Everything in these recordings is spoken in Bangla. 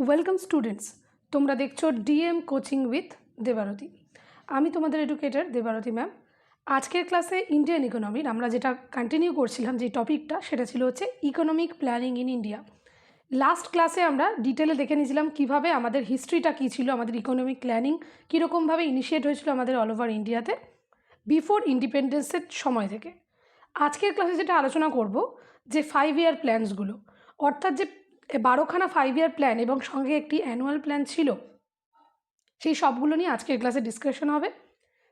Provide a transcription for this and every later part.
ওয়েলকাম স্টুডেন্টস, তোমরা দেখছো ডিএম কোচিং উইথ দেবারতী। আমি তোমাদের এডুকেটর দেবারতী ম্যাম। আজকের ক্লাসে ইন্ডিয়ান ইকোনমির আমরা যেটা কন্টিনিউ করছিলাম, যে টপিকটা সেটা ছিল হচ্ছে economic planning in India. Last ক্লাসে আমরা ডিটেলে দেখে নিয়েছিলাম কীভাবে আমাদের হিস্ট্রিটা কী ছিল, আমাদের ইকোনমিক প্ল্যানিং কীরকমভাবে ইনিশিয়েট হয়েছিল আমাদের অল ওভার ইন্ডিয়াতে বিফোর ইন্ডিপেন্ডেন্সের সময় থেকে। আজকের ক্লাসে যেটা আলোচনা করব যে 5 ইয়ার প্ল্যানসগুলো, অর্থাৎ যে 12খানা 5 ইয়ার প্ল্যান এবং সঙ্গে একটি অ্যানুয়াল প্ল্যান ছিল, সেই সবগুলো নিয়ে আজকের ক্লাসে ডিসকাশন হবে।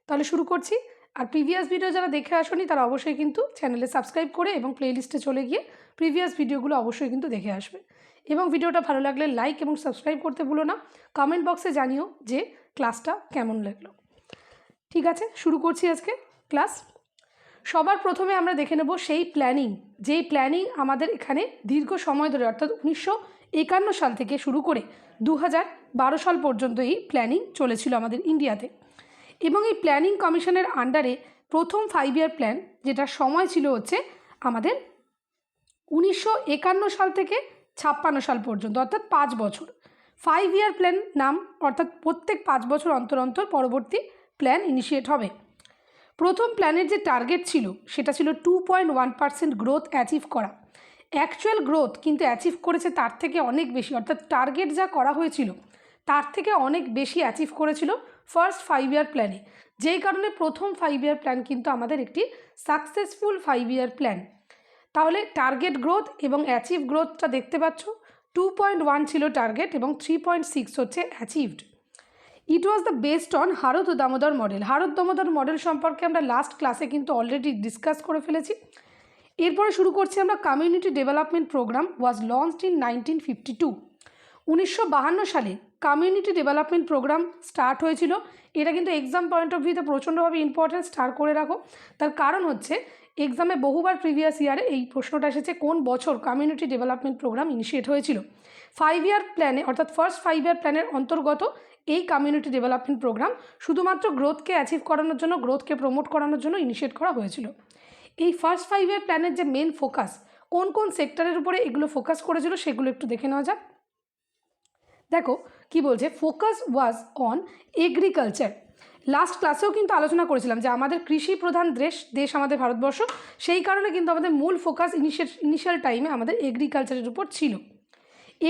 তাহলে শুরু করছি। আর প্রিভিয়াস ভিডিও যারা দেখে আসোনি তারা অবশ্যই কিন্তু চ্যানেলে সাবস্ক্রাইব করে এবং প্লেলিস্টে চলে গিয়ে প্রিভিয়াস ভিডিওগুলো অবশ্যই কিন্তু দেখে আসবে। এবং ভিডিওটা ভালো লাগলে লাইক এবং সাবস্ক্রাইব করতে ভুলো না। কমেন্ট বক্সে জানিও যে ক্লাসটা কেমন লাগলো। ঠিক আছে, শুরু করছি আজকে ক্লাস। সবার প্রথমে আমরা দেখে নেব সেই প্ল্যানিং, যেই প্ল্যানিং আমাদের এখানে দীর্ঘ সময় ধরে, অর্থাৎ 1951 সাল থেকে শুরু করে 2012 সাল পর্যন্ত এই প্ল্যানিং চলেছিল আমাদের ইন্ডিয়াতে। এবং এই প্ল্যানিং কমিশনের আন্ডারে প্রথম 5 ইয়ার প্ল্যান, যেটা সময় ছিল হচ্ছে আমাদের 1951 সাল থেকে 56 সাল পর্যন্ত, অর্থাৎ 5 বছর। 5 ইয়ার প্ল্যান নাম, অর্থাৎ প্রত্যেক 5 বছর অন্তর অন্তর পরবর্তী প্ল্যান ইনিশিয়েট হবে। প্রথম প্ল্যানের যে টার্গেট ছিল সেটা ছিল 2.1% গ্রোথ অ্যাচিভ করা। অ্যাকচুয়াল গ্রোথ কিন্তু অ্যাচিভ করেছে তার থেকে অনেক বেশি, অর্থাৎ টার্গেট যা করা হয়েছিল তার থেকে অনেক বেশি অ্যাচিভ করেছিল ফার্স্ট 5 ইয়ার প্ল্যানে। যেই কারণে প্রথম 5 ইয়ার প্ল্যান কিন্তু আমাদের একটি সাকসেসফুল 5 ইয়ার প্ল্যান। তাহলে টার্গেট গ্রোথ এবং অ্যাচিভ গ্রোথটা দেখতে পাচ্ছ। 2.1 ছিল টার্গেট এবং 3.6 হচ্ছে achieved. It was the based on Harrod Domar model. Harrod Domar model সম্পর্কে আমরা লাস্ট ক্লাসে কিন্তু অলরেডি ডিসকাস করে ফেলেছি। এরপরে শুরু করছি আমরা। Community development programme was launched in 1952। 1952 সালে কমিউনিটি ডেভেলপমেন্ট প্রোগ্রাম স্টার্ট হয়েছিল। এটা কিন্তু এক্সাম পয়েন্ট অফ ভিউতে প্রচণ্ডভাবে ইম্পর্টেন্ট, স্টার করে রাখো। তার কারণ হচ্ছে এক্সামে বহুবার প্রিভিয়াস ইয়ারে এই প্রশ্নটা এসেছে, কোন বছর কমিউনিটি ডেভেলপমেন্ট প্রোগ্রাম ইনিশিয়েট হয়েছিল। 5 ইয়ার প্ল্যানে, অর্থাৎ ফার্স্ট 5 ইয়ার প্ল্যানের অন্তর্গত এই কমিউনিটি ডেভেলপমেন্ট প্রোগ্রাম শুধুমাত্র গ্রোথকে অ্যাচিভ করানোর জন্য, গ্রোথকে প্রমোট করানোর জন্য ইনিশিয়েট করা হয়েছিল। এই ফার্স্ট 5 ইয়ার প্ল্যানের যে মেন ফোকাস, কোন কোন সেক্টরের উপরে এগুলো ফোকাস করেছিল সেগুলো একটু দেখে নেওয়া যাক। দেখো কি বলছে, focus was on agriculture. Last ক্লাসেও কিন্তু আলোচনা করেছিলাম যে আমাদের কৃষি প্রধান দেশ আমাদের ভারতবর্ষ, সেই কারণে কিন্তু আমাদের মূল ফোকাস ইনিশিয়াল টাইমে আমাদের এগ্রিকালচারের উপর ছিল।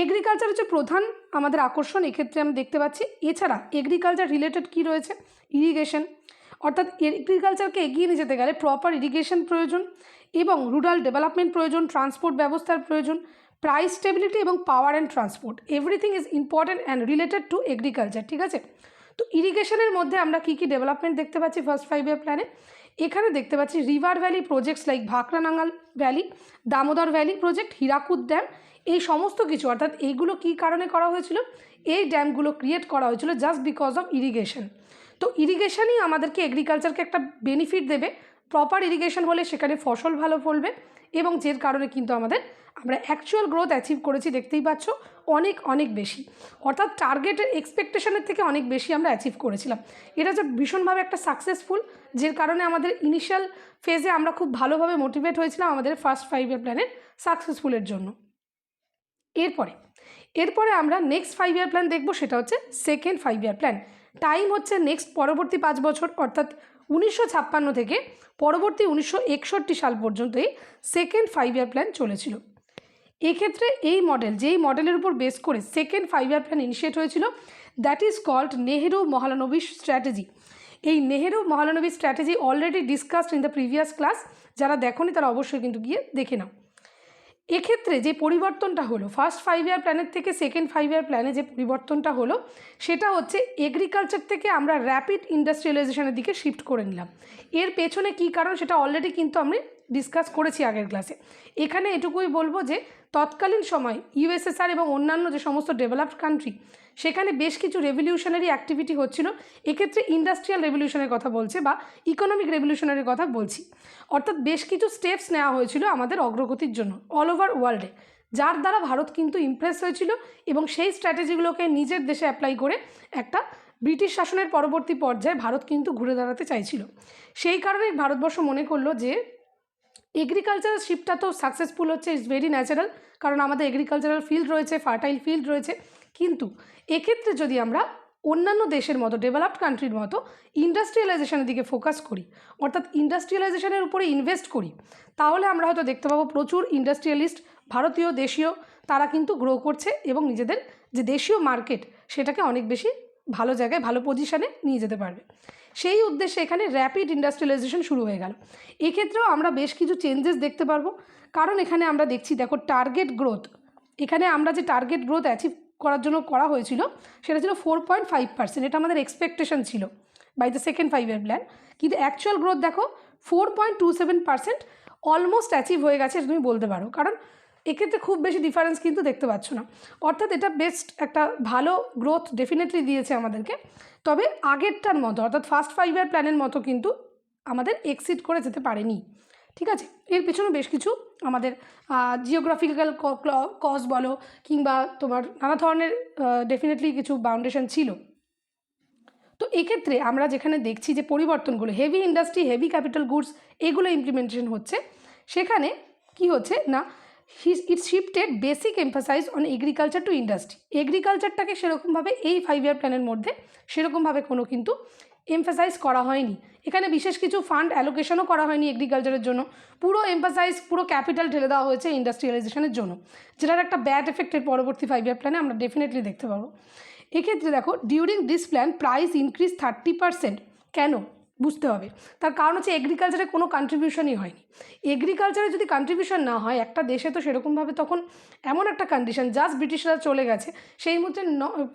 এগ্রিকালচার হচ্ছে প্রধান আমাদের আকর্ষণ এক্ষেত্রে আমরা দেখতে পাচ্ছি। এছাড়া এগ্রিকালচার রিলেটেড কি রয়েছে, ইরিগেশন, অর্থাৎ এগ্রিকালচারকে এগিয়ে নিয়ে যেতে গেলে প্রপার ইরিগেশন প্রয়োজন এবং রুরাল ডেভেলপমেন্ট প্রয়োজন, ট্রান্সপোর্ট ব্যবস্থার প্রয়োজন, প্রাইস স্টেবিলিটি এবং power and transport, everything is important and related to agriculture. ঠিক আছে, তো ইরিগেশনের মধ্যে আমরা কী কী ডেভেলপমেন্ট দেখতে পাচ্ছি ফার্স্ট 5 ইয়ার প্ল্যানে। এখানে দেখতে পাচ্ছি river valley projects like Bhakra Nangal valley, Damodar valley project, Hirakud dam, এই সমস্ত কিছু, অর্থাৎ এইগুলো কী কারণে করা হয়েছিল, এই ড্যামগুলো ক্রিয়েট করা হয়েছিল জাস্ট বিকজ অফ ইরিগেশন। তো ইরিগেশনই আমাদেরকে এগ্রিকালচারকে একটা বেনিফিট দেবে। প্রপার ইরিগেশন হলে সেখানে ফসল ভালো ফলবে এবং যের কারণে কিন্তু আমরা অ্যাকচুয়াল গ্রোথ অ্যাচিভ করেছি, দেখতেই পাচ্ছ অনেক অনেক বেশি, অর্থাৎ টার্গেটের এক্সপেকটেশনের থেকে অনেক বেশি আমরা অ্যাচিভ করেছিলাম। এটা যে ভীষণভাবে একটা সাকসেসফুল, যের কারণে আমাদের ইনিশিয়াল ফেজে আমরা খুব ভালোভাবে মোটিভেট হয়েছিলাম আমাদের ফার্স্ট 5 ইয়ার প্ল্যানের সাকসেসফুলের জন্য। এরপরে আমরা নেক্সট 5 ইয়ার প্ল্যান দেখব, সেটা হচ্ছে সেকেন্ড 5 ইয়ার প্ল্যান। টাইম হচ্ছে নেক্সট পরবর্তী 5 বছর, অর্থাৎ 1956 থেকে পরবর্তী 1961 সাল পর্যন্ত এই সেকেন্ড 5 ইয়ার প্ল্যান চলেছিল। এক্ষেত্রে এই মডেল, যেই মডেলের উপর বেস করে সেকেন্ড 5 ইয়ার প্ল্যান ইনিশিয়েট হয়েছিল, that is called Nehru Mahalanobis strategy. এই Nehru Mahalanobis strategy already discussed in the previous class. যারা দেখোনি তারা অবশ্যই কিন্তু গিয়ে দেখে নাও। এক্ষেত্রে যে পরিবর্তনটা হলো ফার্স্ট 5 ইয়ার প্ল্যানের থেকে সেকেন্ড 5 ইয়ার প্ল্যানে, যে পরিবর্তনটা হলো সেটা হচ্ছে এগ্রিকালচার থেকে আমরা র্যাপিড ইন্ডাস্ট্রিয়ালাইজেশনের দিকে শিফট করে নিলাম। এর পেছনে কী কারণ সেটা অলরেডি কিন্তু আমি ডিসকাস করেছি আগের ক্লাসে। এখানে এটুকুই বলবো যে তৎকালীন সময় ইউএসএসআর এবং অন্যান্য যে সমস্ত ডেভেলপড কান্ট্রি, সেখানে বেশ কিছু রেভলিউশনারি অ্যাক্টিভিটি হচ্ছিল। এক্ষেত্রে ইন্ডাস্ট্রিয়াল রেভলিউশনের কথা বলছে বা ইকোনমিক রেভলিউশনের কথা বলছি, অর্থাৎ বেশ কিছু স্টেপস নেওয়া হয়েছিল আমাদের অগ্রগতির জন্য অল ওভার ওয়ার্ল্ডে, যার দ্বারা ভারত কিন্তু ইমপ্রেস হয়েছিল এবং সেই স্ট্র্যাটেজিগুলোকে নিজের দেশে অ্যাপ্লাই করে একটা ব্রিটিশ শাসনের পরবর্তী পর্যায়ে ভারত কিন্তু ঘুরে দাঁড়াতে চাইছিল। সেই কারণে ভারতবর্ষ মনে করলো যে এগ্রিকালচারাল শিফটটা তো সাকসেসফুল হচ্ছে, ইটস ভেরি ন্যাচারাল, কারণ আমাদের এগ্রিকালচারাল ফিল্ড রয়েছে, ফার্টাইল ফিল্ড রয়েছে, কিন্তু এক্ষেত্রে যদি আমরা অন্যান্য দেশের মতো ডেভেলপড কান্ট্রির মতো ইন্ডাস্ট্রিয়ালাইজেশনের দিকে ফোকাস করি, অর্থাৎ ইন্ডাস্ট্রিয়ালাইজেশনের উপরে ইনভেস্ট করি, তাহলে আমরা হয়তো দেখতে পাবো প্রচুর ইন্ডাস্ট্রিয়ালিস্ট ভারতীয় দেশীয় তারা কিন্তু গ্রো করছে এবং নিজেদের যে দেশীয় মার্কেট সেটাকে অনেক বেশি ভালো জায়গায় ভালো পজিশানে নিয়ে যেতে পারবে। সেই উদ্দেশ্যে এখানে র্যাপিড ইন্ডাস্ট্রিয়ালাইজেশন শুরু হয়ে গেল। এক্ষেত্রেও আমরা বেশ কিছু চেঞ্জেস দেখতে পারবো, কারণ এখানে আমরা দেখছি দেখো টার্গেট গ্রোথ, এখানে আমরা যে টার্গেট গ্রোথ অ্যাচিভ করার জন্য করা হয়েছিল সেটা ছিল 4.5%, এটা আমাদের এক্সপেকটেশন ছিল by the second 5 year plan, কিন্তু অ্যাকচুয়াল গ্রোথ দেখো 4.27%, অলমোস্ট অ্যাচিভ হয়ে গেছে তুমি বলতে পারো, কারণ এক্ষেত্রে খুব বেশি ডিফারেন্স কিন্তু দেখতে পাচ্ছ না। অর্থাৎ এটা বেস্ট একটা ভালো গ্রোথ ডেফিনেটলি দিয়েছে আমাদেরকে, তবে আগেরটার মতো অর্থাৎ ফার্স্ট 5 ইয়ার প্ল্যানের মতো কিন্তু আমাদের এক্সিড করে যেতে পারেনি। ঠিক আছে, এর পেছনে বেশ কিছু আমাদের জিওগ্রাফিক্যাল কজ বলো কিংবা তোমার নানা ধরনের ডেফিনেটলি কিছু বাউন্ডেশন ছিল। তো এক্ষেত্রে আমরা যেখানে দেখছি যে পরিবর্তনগুলো heavy industry, heavy capital goods এগুলো ইমপ্লিমেন্টেশন হচ্ছে, সেখানে কি হচ্ছে না it's shifted basic emphasize on agriculture to industry. এগ্রিকালচারটাকে সেরকমভাবে এই 5 ইয়ার প্ল্যানের মধ্যে সেরকমভাবে কোনো কিন্তু এমফাসাইজ করা হয়নি। এখানে বিশেষ কিছু ফান্ড অ্যালোকেশনও করা হয়নি এগ্রিকালচারের জন্য, পুরো এমফাসাইজ পুরো ক্যাপিটাল ঢেলে দেওয়া হয়েছে ইন্ডাস্ট্রিয়ালাইজেশনের জন্য, যেটার একটা ব্যাড এফেক্টের পরবর্তী 5 ইয়ার প্ল্যানে আমরা ডেফিনেটলি দেখতে পাবো। এক্ষেত্রে দেখো during this plan price increase 30%। কেন বুঝতে হবে, তার কারণ হচ্ছে এগ্রিকালচারে কোনো কন্ট্রিবিউশনই হয়নি। এগ্রিকালচারে যদি কন্ট্রিবিউশন না হয় একটা দেশে, তো সেরকমভাবে তখন এমন একটা কন্ডিশন জাস্ট ব্রিটিশরা চলে গেছে, সেই মুহূর্তে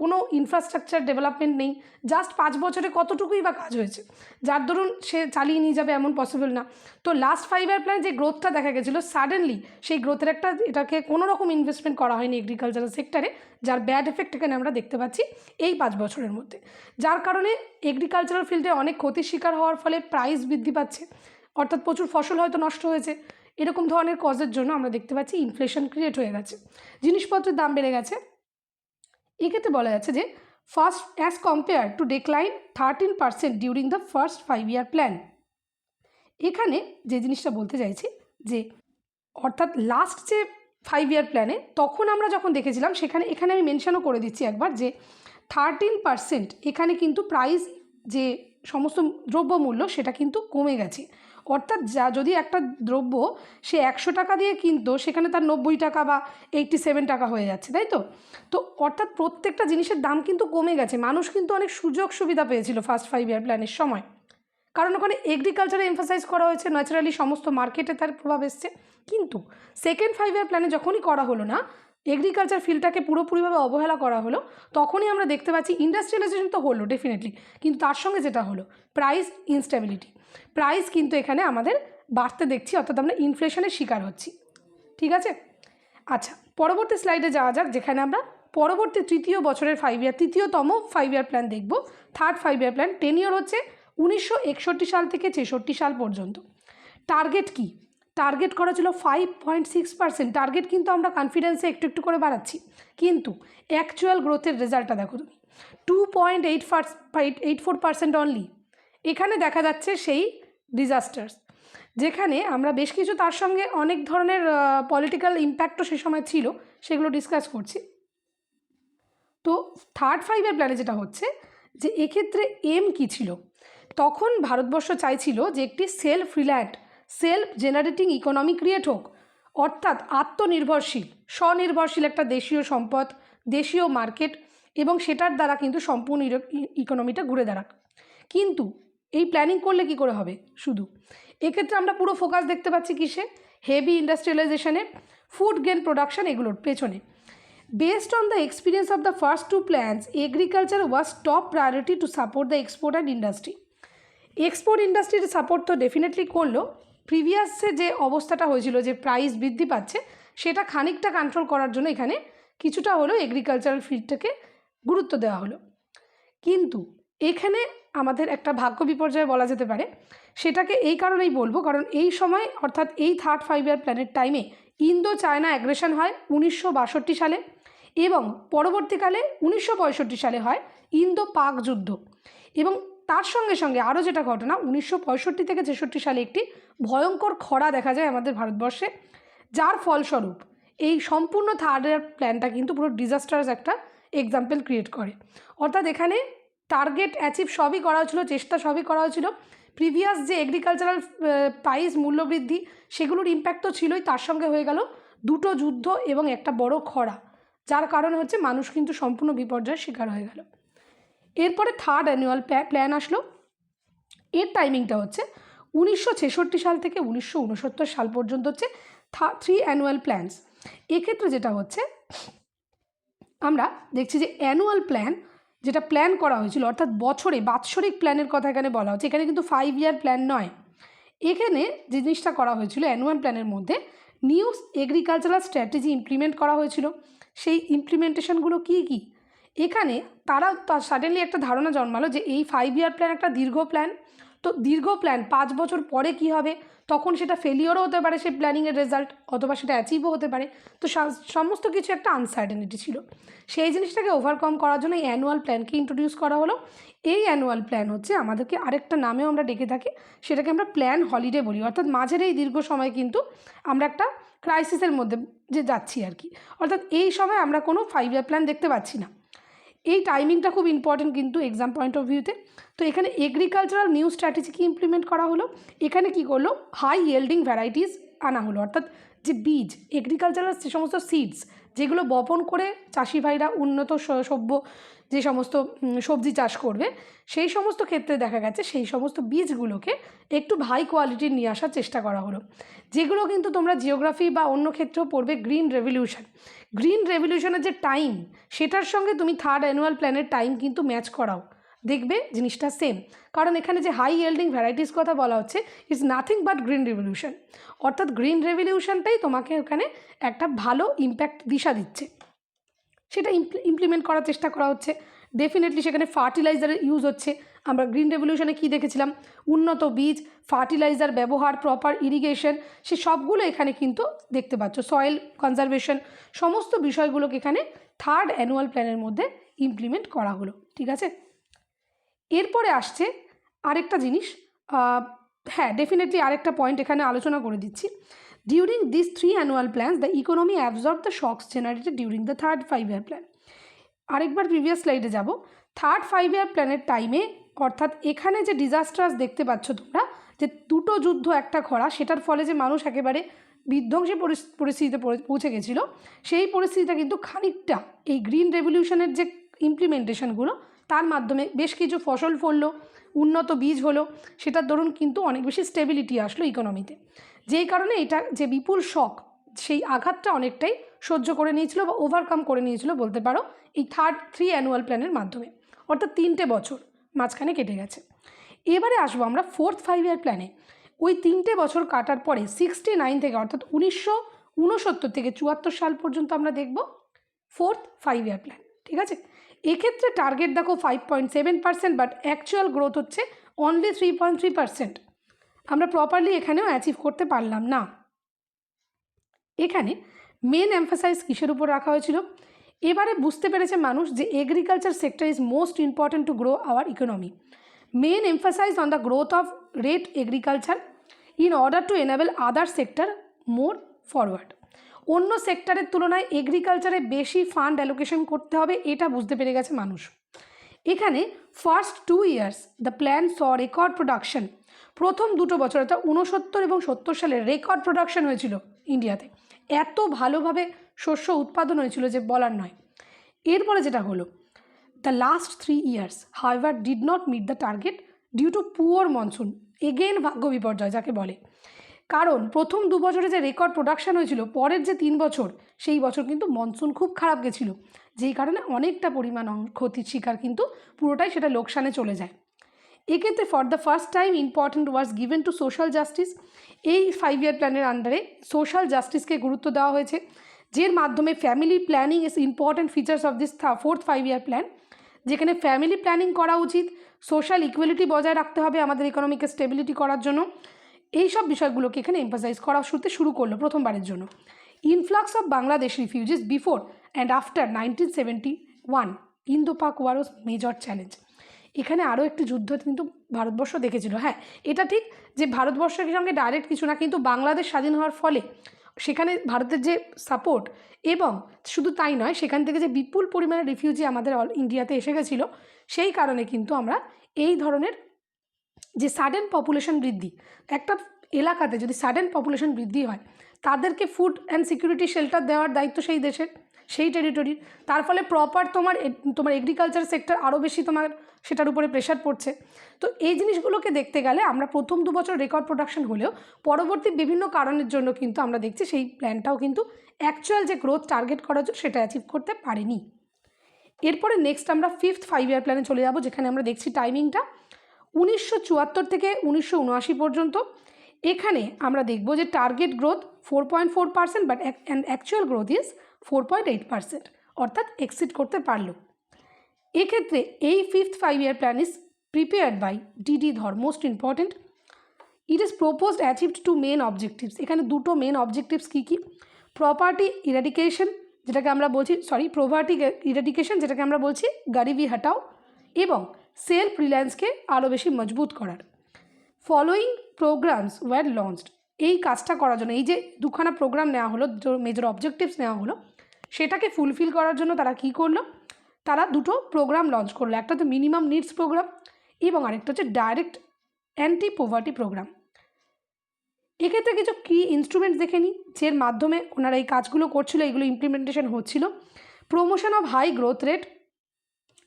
কোনো ইনফ্রাস্ট্রাকচার ডেভেলপমেন্ট নেই, জাস্ট 5 বছরে কতটুকুই বা কাজ হয়েছে যার দরুন সে চালিয়ে নিয়ে যাবে এমন পসিবল না। তো লাস্ট 5 ইয়ার প্ল্যানে যে গ্রোথটা দেখা গেছিলো সাডেনলি, সেই গ্রোথের একটা এটাকে কোনো রকম ইনভেস্টমেন্ট করা হয়নি এগ্রিকালচারাল সেক্টরে, যার ব্যাড এফেক্ট এখানে আমরা দেখতে পাচ্ছি এই 5 বছরের মধ্যে, যার কারণে এগ্রিকালচারাল ফিল্ডে অনেক ক্ষতির শিকার হওয়ার ফলে প্রাইস বৃদ্ধি পাচ্ছে, অর্থাৎ প্রচুর ফসল হয়তো নষ্ট হয়েছে। এরকম ধরনের কজের জন্য আমরা দেখতে পাচ্ছি ইনফ্লেশন ক্রিয়েট হয়ে গেছে, জিনিসপত্রের দাম বেড়ে গেছে। এক্ষেত্রে বলা যাচ্ছে যে first as compare to decline 13% during the first 5 year plan. এখানে যে জিনিসটা বলতে চাইছি যে অর্থাৎ লাস্ট যে 5 ইয়ার প্ল্যানে তখন আমরা যখন দেখেছিলাম সেখানে এখানে আমি মেনশনও করে দিচ্ছি একবার যে 13% এখানে কিন্তু প্রাইস যে সমস্ত দ্রব্যমূল্য সেটা কিন্তু কমে গেছে। অর্থাৎ যদি একটা দ্রব্য সে 100 টাকা দিয়ে কিনতো সেখানে তার 90 টাকা বা 87 টাকা হয়ে যাচ্ছে, তাই তো। তো অর্থাৎ প্রত্যেকটা জিনিসের দাম কিন্তু কমে গেছে, মানুষ কিন্তু অনেক সুযোগ সুবিধা পেয়েছিল ফার্স্ট 5 ইয়ার প্ল্যানের সময়, কারণ ওখানে এগ্রিকালচারে এমফাসাইজ করা হয়েছে, ন্যাচারালি সমস্ত মার্কেটে তার প্রভাব এসছে। কিন্তু সেকেন্ড 5 ইয়ার প্ল্যানে যখনই করা হলো না, এগ্রিকালচার ফিল্ডটাকে পুরোপুরিভাবে অবহেলা করা হলো, তখনই আমরা দেখতে পাচ্ছি ইন্ডাস্ট্রিয়ালাইজেশন তো হলো ডেফিনেটলি, কিন্তু তার সঙ্গে যেটা হলো প্রাইস ইনস্টেবিলিটি, প্রাইস কিন্তু এখানে আমাদের বাড়তে দেখছি, অর্থাৎ আমরা ইনফ্লেশনের শিকার হচ্ছি। ঠিক আছে, আচ্ছা পরবর্তী স্লাইডে যাওয়া যাক, যেখানে আমরা পরবর্তী তৃতীয় বছরের 5 ইয়ার তৃতীয়তম 5 ইয়ার প্ল্যান দেখব। থার্ড 5 ইয়ার প্ল্যান 10 ইয়ার হচ্ছে 1961 সাল থেকে 66 সাল পর্যন্ত। টার্গেট কি, টার্গেট করা ছিল 5.6%। টার্গেট কিন্তু আমরা কনফিডেন্সে একটু একটু করে বাড়াচ্ছি, কিন্তু অ্যাকচুয়াল গ্রোথের রেজাল্টটা দেখো তুমি 2.84% অনলি। এখানে দেখা যাচ্ছে সেই ডিজাস্টার্স, যেখানে আমরা বেশ কিছু তার সঙ্গে অনেক ধরনের পলিটিক্যাল ইম্প্যাক্টও সে সময় ছিল, সেগুলো ডিসকাস করছি। তো থার্ড 5 ইয়ার প্ল্যানে যেটা হচ্ছে যে এক্ষেত্রে এম কী ছিল, তখন ভারতবর্ষ চাইছিল যে একটি self reliant self generating economy create হোক, অর্থাৎ আত্মনির্ভরশীল স্বনির্ভরশীল একটা দেশীয় সম্পদ, দেশীয় মার্কেট, এবং সেটার দ্বারা কিন্তু সম্পূর্ণ ইকোনমিটা ঘুরে দাঁড়াক। কিন্তু এই প্ল্যানিং করলে কি করে হবে, শুধু এক্ষেত্রে আমরা পুরো ফোকাস দেখতে পাচ্ছি কিসে, হেভি ইন্ডাস্ট্রিয়ালাইজেশনে, ফুড গ্রেন প্রোডাকশন, এগুলোর পেছনে। Based on the experience of the first two plans, agriculture was top priority to support the export and industry. Export ইন্ডাস্ট্রির সাপোর্ট তো ডেফিনেটলি করলো, প্রিভিয়াসে যে অবস্থাটা হয়েছিল যে প্রাইস বৃদ্ধি পাচ্ছে সেটা খানিকটা কন্ট্রোল করার জন্য এখানে কিছুটা হলেও এগ্রিকালচারাল ফিল্ডটাকে গুরুত্ব দেওয়া হলো। কিন্তু এখানে আমাদের একটা ভাগ্য বিপর্যয় বলা যেতে পারে, সেটাকে এই কারণেই বলবো কারণ এই সময় অর্থাৎ এই থার্ড 5 ইয়ার প্ল্যানের টাইমে ইন্দো চায়না অ্যাগ্রেশন হয় 1962 সালে, এবং পরবর্তীকালে 1965 সালে হয় ইন্দো পাক যুদ্ধ। এবং তার সঙ্গে সঙ্গে আরও যেটা ঘটনা 1965 থেকে 66 সালে একটি ভয়ঙ্কর খরা দেখা যায় আমাদের ভারতবর্ষে, যার ফলস্বরূপ এই সম্পূর্ণ থার্ড ইয়ার প্ল্যানটা কিন্তু পুরো ডিজাস্টার্স একটা এক্সাম্পল ক্রিয়েট করে। অর্থাৎ এখানে টার্গেট অ্যাচিভ সবই করা হয়েছিল, চেষ্টা সবই করা হয়েছিল। প্রিভিয়াস যে এগ্রিকালচারাল প্রাইস মূল্যবৃদ্ধি সেগুলোর ইম্প্যাক্ট তো ছিলই, তার সঙ্গে হয়ে গেল দুটো যুদ্ধ এবং একটা বড় খরা, যার কারণে হচ্ছে মানুষ কিন্তু সম্পূর্ণ বিপর্যয়ের শিকার হয়ে গেল। এরপরে থার্ড অ্যানুয়াল প্ল্যান আসলো। এর টাইমিংটা হচ্ছে 1966 সাল থেকে 1969 সাল পর্যন্ত হচ্ছে 3 অ্যানুয়াল প্ল্যানস। এক্ষেত্রে যেটা হচ্ছে আমরা দেখছি যে অ্যানুয়াল প্ল্যান যেটা প্ল্যান করা হয়েছিল, অর্থাৎ বাৎসরিক প্ল্যানের কথা এখানে বলা হচ্ছে, এখানে কিন্তু 5 ইয়ার প্ল্যান নয়। এখানে যে জিনিসটা করা হয়েছিল অ্যানুয়াল প্ল্যানের মধ্যে নিউ এগ্রিকালচারাল স্ট্র্যাটেজি ইমপ্লিমেন্ট করা হয়েছিল। সেই ইমপ্লিমেন্টেশনগুলো কী কী, এখানে তারা সাডেনলি একটা ধারণা জন্মালো যে এই 5 ইয়ার প্ল্যান একটা দীর্ঘ প্ল্যান, তো দীর্ঘ প্ল্যান 5 বছর পরে কি হবে, তখন সেটা ফেলিওরও হতে পারে সেই প্ল্যানিংয়ের রেজাল্ট, অথবা সেটা অ্যাচিভও হতে পারে। তো সমস্ত কিছু একটা আনসার্টেনিটি ছিল। সেই জিনিসটাকে ওভারকাম করার জন্য এই অ্যানুয়াল প্ল্যানকে ইন্ট্রোডিউস করা হলো। এই অ্যানুয়াল প্ল্যান হচ্ছে আমাদেরকে আরেকটা নামেও আমরা ডেকে থাকি, সেটাকে আমরা প্ল্যান হলিডে বলি। অর্থাৎ মাঝের এই দীর্ঘ সময় কিন্তু আমরা একটা ক্রাইসিসের মধ্যে যে যাচ্ছি আর কি, অর্থাৎ এই সময় আমরা কোনো 5 ইয়ার প্ল্যান দেখতে পাচ্ছি না। এই টাইমিংটা খুব ইম্পর্টেন্ট কিন্তু এক্সাম পয়েন্ট অফ ভিউতে। তো এখানে এগ্রিকালচারাল নিউ স্ট্র্যাটেজিকে ইমপ্লিমেন্ট করা হলো। এখানে কি করলো, হাই ইয়েল্ডিং ভ্যারাইটিস আনা হলো, অর্থাৎ যে বীজ এগ্রিকালচারাল যে সমস্ত সিডস যেগুলো বপন করে চাষি ভাইরা উন্নত সভ্য যে সমস্ত সবজি চাষ করবে, সেই সমস্ত ক্ষেত্রে দেখা গেছে সেই সমস্ত বীজগুলোকে একটু হাই কোয়ালিটির নিয়ে আসার চেষ্টা করা হলো। যেগুলো কিন্তু তোমরা জিওগ্রাফি বা অন্য ক্ষেত্রেও পড়বে, গ্রিন রেভলিউশনের যে টাইম সেটার সঙ্গে তুমি থার্ড অ্যানুয়াল প্ল্যানের টাইম কিন্তু ম্যাচ করাও, দেখবে জিনিসটা সেম। কারণ এখানে যে হাই ইয়েল্ডিং ভ্যারাইটিস কথা বলা হচ্ছে it's nothing but green revolution, অর্থাৎ গ্রিন রেভলিউশনটাই তোমাকে ওখানে একটা ভালো ইম্প্যাক্ট দিশা দিচ্ছে, সেটা ইমপ্লিমেন্ট করার চেষ্টা করা হচ্ছে। ডেফিনেটলি সেখানে ফার্টিলাইজারের ইউজ হচ্ছে। আমরা গ্রিন রেভলিউশনে কী দেখেছিলাম, উন্নত বীজ, ফার্টিলাইজার ব্যবহার, প্রপার ইরিগেশন, সে সবগুলো এখানে কিন্তু দেখতে পাচ্ছ। সয়েল কনজারভেশন, সমস্ত বিষয়গুলোকে এখানে থার্ড অ্যানুয়াল প্ল্যানের মধ্যে ইমপ্লিমেন্ট করা হলো। ঠিক আছে, এরপরে আসছে আরেকটা জিনিস, হ্যাঁ ডেফিনেটলি আরেকটা পয়েন্ট এখানে আলোচনা করে দিচ্ছি। During this 3 annual plans the economy absorb the shocks generated during the third 5 year plan. আরেকবার প্রিভিয়াস স্লাইডে যাব। থার্ড 5 ইয়ার প্ল্যানের টাইমে, অর্থাৎ এখানে যে ডিজাস্টার্স দেখতে পাচ্ছ তোমরা, যে দুটো যুদ্ধ একটা খরা, সেটার ফলে যে মানুষ একেবারে বিধ্বংসী পরিস্থিতিতে পৌঁছে গেছিল, সেই পরিস্থিতিটা কিন্তু খানিকটা এই গ্রিন রেভলিউশনের যে ইমপ্লিমেন্টেশনগুলো তার মাধ্যমে বেশ কিছু ফসল ফললো, উন্নত বীজ হলো, সেটার দরুন কিন্তু অনেক বেশি স্টেবিলিটি আসলো ইকোনমিতে। যেই কারণে এটা যে বিপুল শক, সেই আঘাতটা অনেকটাই সহ্য করে নিয়েছিল বা ওভারকাম করে নিয়েছিল বলতে পারো এই থার্ড 3 অ্যানুয়াল প্ল্যানের মাধ্যমে। অর্থাৎ 3টে বছর মাঝখানে কেটে গেছে। এবারে আসবো আমরা 4th 5 ইয়ার প্ল্যানে। ওই 3টে বছর কাটার পরে 69 থেকে, অর্থাৎ 1969 থেকে 74 সাল পর্যন্ত আমরা দেখব 4th 5 ইয়ার প্ল্যান। ঠিক আছে, এক্ষেত্রে টার্গেট দেখো 5.7%, বাট অ্যাকচুয়াল গ্রোথ হচ্ছে অনলি 3.3%। আমরা প্রপারলি এখানেও অ্যাচিভ করতে পারলাম না। এখানে মেন এমফাসাইজ কিসের উপর রাখা হয়েছিল, এবারে বুঝতে পেরেছে মানুষ যে agriculture sector is most important to grow our economy. Main emphasise on the growth of rate agriculture in order to enable other sector more forward. অন্য সেক্টরের তুলনায় এগ্রিকালচারে বেশি ফান্ড অ্যালোকেশন করতে হবে, এটা বুঝতে পেরে গেছে মানুষ। এখানে first 2 years the plan saw record production. প্রথম দুটো বছর, অর্থাৎ 69 এবং 70 সালে রেকর্ড প্রোডাকশন হয়েছিল ইন্ডিয়াতে, এত ভালোভাবে শস্য উৎপাদন হয়েছিল যে বলার নয়। এরপরে যেটা হলো, the last 3 years however did not meet the target due to poor monsoon. Again ভাগ্য বিপর্যয় যাকে বলে, কারণ প্রথম 2 বছরে যে রেকর্ড প্রোডাকশন হয়েছিল, পরের যে 3 বছর সেই বছর কিন্তু মনসুন খুব খারাপ গেছিল, যেই কারণে অনেকটা পরিমাণ ক্ষতির শিকার কিন্তু পুরোটাই সেটা লোকসানে চলে যায়। এক্ষেত্রে for the first time important was given to social justice. এই 5 ইয়ার প্ল্যানের আন্ডারে সোশ্যাল জাস্টিসকে গুরুত্ব দেওয়া হয়েছে, যের মাধ্যমে family planning is important features of this 4th 5 year plan. যেখানে ফ্যামিলি প্ল্যানিং করা উচিত, সোশ্যাল ইকুয়ালিটি বজায় রাখতে হবে আমাদের ইকোনমিকে স্টেবিলিটি করার জন্য, এই সব বিষয়গুলোকে এখানে এমফাসাইজ করা শুরু করলো প্রথমবারের জন্য। Influx of Bangladesh refugees before and after 1971 Indo পাক ওয়ার ওয়াজ মেজর চ্যালেঞ্জ। এখানে আরও একটি যুদ্ধ কিন্তু ভারতবর্ষ দেখেছিল। হ্যাঁ, এটা ঠিক যে ভারতবর্ষের সঙ্গে ডাইরেক্ট কিছু না, কিন্তু বাংলাদেশ স্বাধীন হওয়ার ফলে সেখানে ভারতের যে সাপোর্ট, এবং শুধু তাই নয়, সেখান থেকে যে বিপুল পরিমাণে রিফিউজি আমাদের ইন্ডিয়াতে এসে গেছিলো, সেই কারণে কিন্তু আমরা এই ধরনের যে সাডেন পপুলেশন বৃদ্ধি, একটা এলাকাতে যদি সাডেন পপুলেশন বৃদ্ধি হয়, তাদেরকে ফুড অ্যান্ড সিকিউরিটি শেল্টার দেওয়ার দায়িত্ব সেই দেশের, সেই টেরিটরির। তার ফলে প্রপার তোমার এগ্রিকালচার সেক্টর আরও বেশি তোমার সেটার উপরে প্রেশার পড়ছে। তো এই জিনিসগুলোকে দেখতে গেলে আমরা প্রথম 2 বছর রেকর্ড প্রোডাকশন হলেও পরবর্তী বিভিন্ন কারণের জন্য কিন্তু আমরা দেখছি সেই প্ল্যানটাও কিন্তু অ্যাকচুয়াল যে গ্রোথ টার্গেট করা হচ্ছে সেটা অ্যাচিভ করতে পারেনি। এরপরে নেক্সট আমরা 5th 5 ইয়ার প্ল্যানে চলে যাব, যেখানে আমরা দেখছি টাইমিংটা 1974 থেকে 1979 পর্যন্ত। এখানে আমরা দেখব যে target growth 4.4%, but actual growth is 4.8%, অর্থাৎ এক্সিড করতে পারলো। এক্ষেত্রে এই 5th 5 year plan is prepared by DD Dhar. Most important, it is proposed achieved two main objectives. এখানে দুটো মেন অবজেক্টিভস কী কী? প্রপার্টি ইরাডিকেশন, যেটাকে আমরা বলছি প্রপার্টি ইরাডিকেশন, যেটাকে আমরা বলছি গরিবি হটাও, এবং সেলফ রিলায়েন্সকে আরও বেশি মজবুত করার। Following programmes were launched. এই কাজটা করার জন্য, এই যে দুখানা প্রোগ্রাম নেওয়া হলো, মেজর অবজেক্টিভস নেওয়া হলো, সেটাকে ফুলফিল করার জন্য তারা কী করলো? তারা দুটো প্রোগ্রাম লঞ্চ করলো। একটা তো মিনিমাম নিডস প্রোগ্রাম, এবং আরেকটা হচ্ছে ডাইরেক্ট অ্যান্টি পোভার্টি প্রোগ্রাম। এক্ষেত্রে কিছু কি ইনস্ট্রুমেন্টস দেখে নিই, যের মাধ্যমে ওনারা এই কাজগুলো করছিল, এইগুলো ইমপ্লিমেন্টেশন হচ্ছিল। Promotion of high growth rate,